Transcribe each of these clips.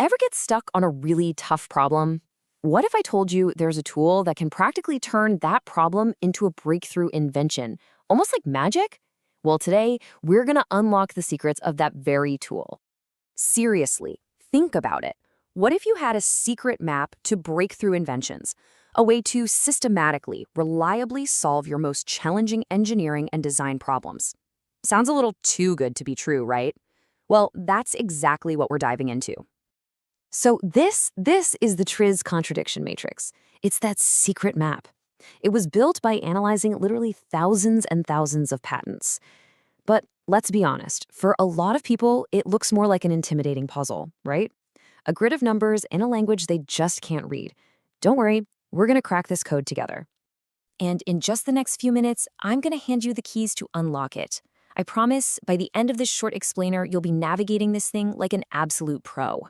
Ever get stuck on a really tough problem? What if I told you there's a tool that can practically turn that problem into a breakthrough invention, almost like magic? Well, today, we're going to unlock the secrets of that very tool. Seriously, think about it. What if you had a secret map to breakthrough inventions? A way to systematically, reliably solve your most challenging engineering and design problems. Sounds a little too good to be true, right? Well, that's exactly what we're diving into. So this is the TRIZ Contradiction Matrix. It's that secret map. It was built by analyzing literally thousands and thousands of patents. But let's be honest, for a lot of people, it looks more like an intimidating puzzle, right? A grid of numbers in a language they just can't read. Don't worry, we're going to crack this code together. And in just the next few minutes, I'm going to hand you the keys to unlock it. I promise, by the end of this short explainer, you'll be navigating this thing like an absolute pro.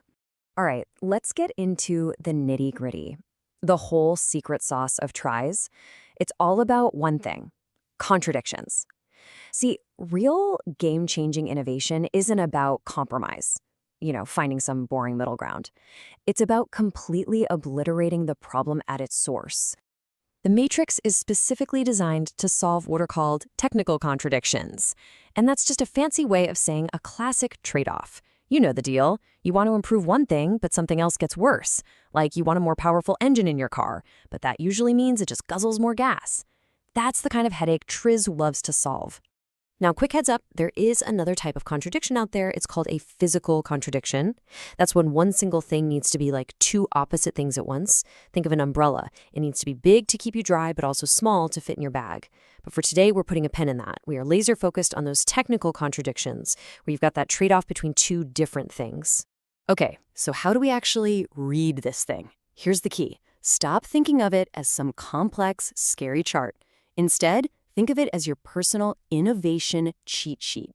All right, let's get into the nitty-gritty. The whole secret sauce of TRIZ. It's all about one thing: contradictions. See, real game-changing innovation isn't about compromise, finding some boring middle ground. It's about completely obliterating the problem at its source. The matrix is specifically designed to solve what are called technical contradictions. And that's just a fancy way of saying a classic trade-off. You know the deal. You want to improve one thing, but something else gets worse. Like you want a more powerful engine in your car, but that usually means it just guzzles more gas. That's the kind of headache TRIZ loves to solve. Now, quick heads up, there is another type of contradiction out there. It's called a physical contradiction. That's when one single thing needs to be like two opposite things at once. Think of an umbrella. It needs to be big to keep you dry, but also small to fit in your bag. But for today, we're putting a pin in that. We are laser focused on those technical contradictions, where you've got that trade-off between two different things. Okay, so how do we actually read this thing? Here's the key. Stop thinking of it as some complex, scary chart. Instead, think of it as your personal innovation cheat sheet.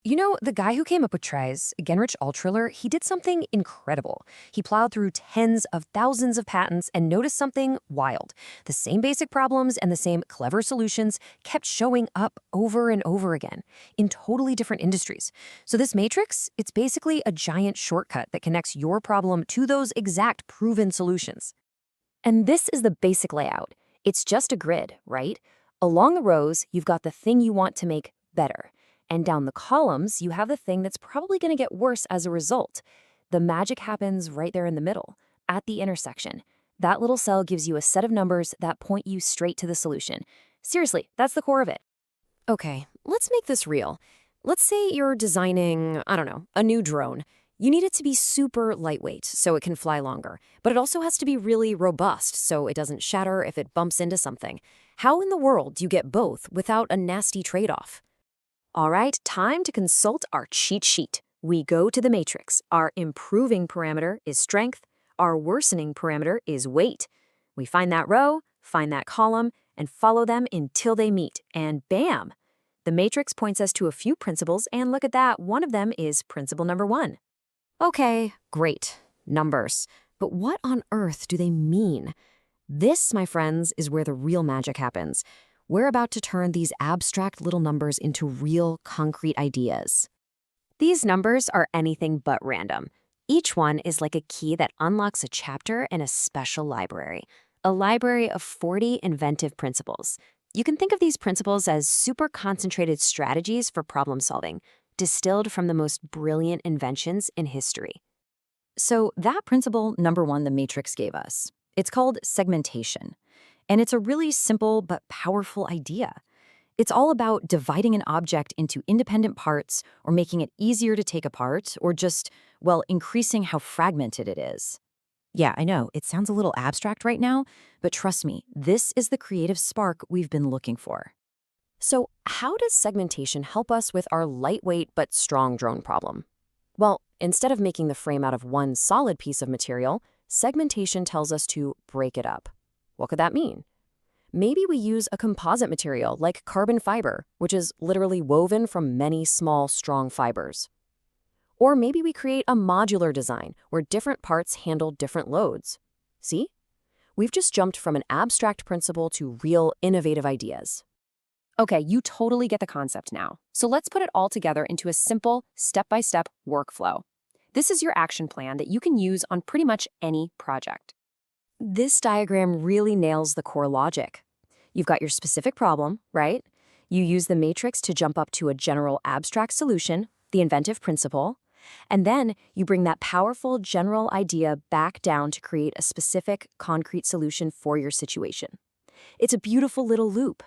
You know, the guy who came up with TRIZ, Genrich Altshuller, he did something incredible. He plowed through tens of thousands of patents and noticed something wild. The same basic problems and the same clever solutions kept showing up over and over again in totally different industries. So this matrix, it's basically a giant shortcut that connects your problem to those exact proven solutions. And this is the basic layout. It's just a grid, right? Along the rows, you've got the thing you want to make better. And down the columns, you have the thing that's probably going to get worse as a result. The magic happens right there in the middle, at the intersection. That little cell gives you a set of numbers that point you straight to the solution. Seriously, that's the core of it. Okay, let's make this real. Let's say you're designing, a new drone. You need it to be super lightweight so it can fly longer, but it also has to be really robust so it doesn't shatter if it bumps into something. How in the world do you get both without a nasty trade-off? All right, time to consult our cheat sheet. We go to the matrix. Our improving parameter is strength. Our worsening parameter is weight. We find that row, find that column, and follow them until they meet. And bam! The matrix points us to a few principles, and look at that. One of them is principle number 1. Okay, great. Numbers. But what on earth do they mean? This, my friends, is where the real magic happens. We're about to turn these abstract little numbers into real, concrete ideas. These numbers are anything but random. Each one is like a key that unlocks a chapter in a special library, a library of 40 inventive principles. You can think of these principles as super concentrated strategies for problem solving, distilled from the most brilliant inventions in history. So that principle number 1 the matrix gave us, it's called segmentation. And it's a really simple but powerful idea. It's all about dividing an object into independent parts or making it easier to take apart or just, increasing how fragmented it is. Yeah, I know, it sounds a little abstract right now, but trust me, this is the creative spark we've been looking for. So how does segmentation help us with our lightweight but strong drone problem? Well, instead of making the frame out of one solid piece of material, segmentation tells us to break it up. What could that mean? Maybe we use a composite material like carbon fiber, which is literally woven from many small, strong fibers. Or maybe we create a modular design where different parts handle different loads. See? We've just jumped from an abstract principle to real, innovative ideas. Okay, you totally get the concept now. So let's put it all together into a simple, step-by-step workflow. This is your action plan that you can use on pretty much any project. This diagram really nails the core logic. You've got your specific problem, right? You use the matrix to jump up to a general abstract solution, the inventive principle, and then you bring that powerful general idea back down to create a specific, concrete solution for your situation. It's a beautiful little loop.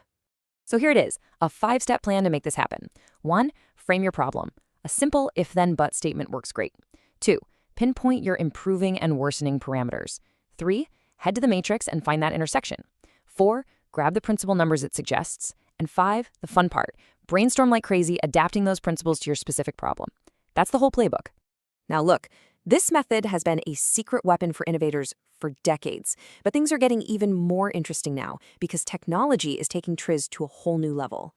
So here it is, a 5-step plan to make this happen. 1, frame your problem. A simple if-then-but statement works great. 2, pinpoint your improving and worsening parameters. 3, head to the matrix and find that intersection. 4, grab the principal numbers it suggests. And 5, the fun part, brainstorm like crazy, adapting those principles to your specific problem. That's the whole playbook. Now look, this method has been a secret weapon for innovators for decades, but things are getting even more interesting now because technology is taking TRIZ to a whole new level.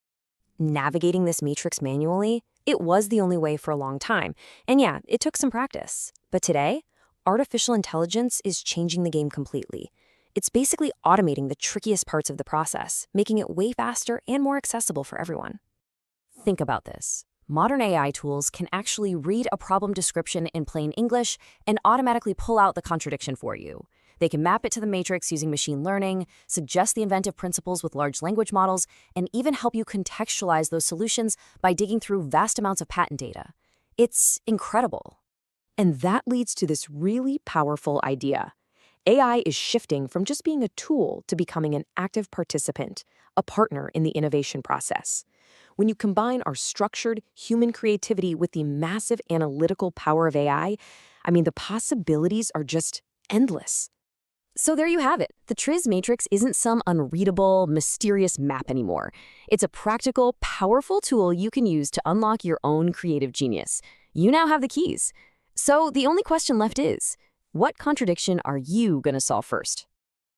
Navigating this matrix manually, it was the only way for a long time, and yeah, it took some practice. But today, artificial intelligence is changing the game completely. It's basically automating the trickiest parts of the process, making it way faster and more accessible for everyone. Think about this. Modern AI tools can actually read a problem description in plain English and automatically pull out the contradiction for you. They can map it to the matrix using machine learning, suggest the inventive principles with large language models, and even help you contextualize those solutions by digging through vast amounts of patent data. It's incredible. And that leads to this really powerful idea. AI is shifting from just being a tool to becoming an active participant, a partner in the innovation process. When you combine our structured human creativity with the massive analytical power of AI, the possibilities are just endless. So there you have it. The TRIZ Matrix isn't some unreadable, mysterious map anymore. It's a practical, powerful tool you can use to unlock your own creative genius. You now have the keys. So the only question left is, what contradiction are you going to solve first?